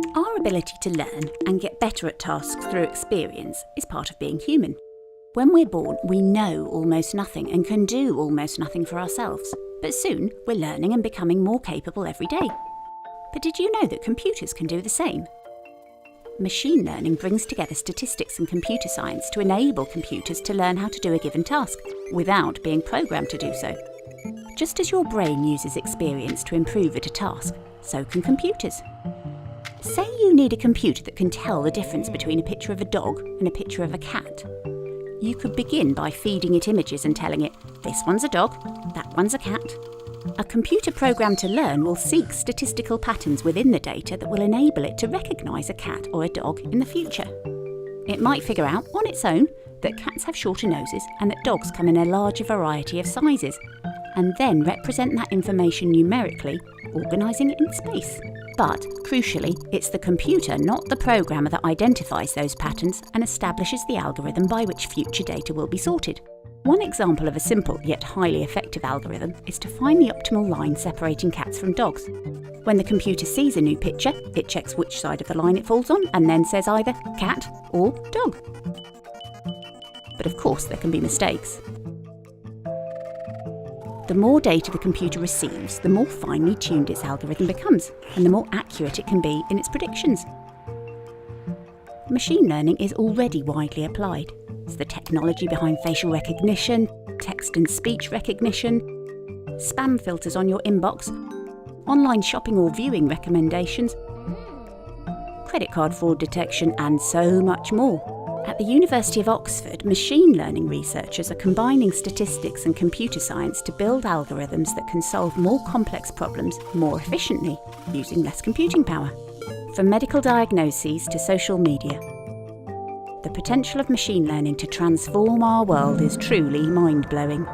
Our ability to learn and get better at tasks through experience is part of being human. When we're born, we know almost nothing and can do almost nothing for ourselves. But soon, we're learning and becoming more capable every day. But did you know that computers can do the same? Machine learning brings together statistics and computer science to enable computers to learn how to do a given task without being programmed to do so. Just as your brain uses experience to improve at a task, so can computers. Say you need a computer that can tell the difference between a picture of a dog and a picture of a cat. You could begin by feeding it images and telling it, this one's a dog, that one's a cat. A computer programmed to learn will seek statistical patterns within the data that will enable it to recognise a cat or a dog in the future. It might figure out, on its own, that cats have shorter noses and that dogs come in a larger variety of sizes, and then represent that information numerically, organising it in space. But, crucially, it's the computer, not the programmer, that identifies those patterns and establishes the algorithm by which future data will be sorted. One example of a simple yet highly effective algorithm is to find the optimal line separating cats from dogs. When the computer sees a new picture, it checks which side of the line it falls on and then says either cat or dog. But of course there can be mistakes. The more data the computer receives, the more finely tuned its algorithm becomes, and the more accurate it can be in its predictions. Machine learning is already widely applied. It's the technology behind facial recognition, text and speech recognition, spam filters on your inbox, online shopping or viewing recommendations, credit card fraud detection, and so much more. At the University of Oxford, machine learning researchers are combining statistics and computer science to build algorithms that can solve more complex problems more efficiently, using less computing power. From medical diagnoses to social media, the potential of machine learning to transform our world is truly mind-blowing.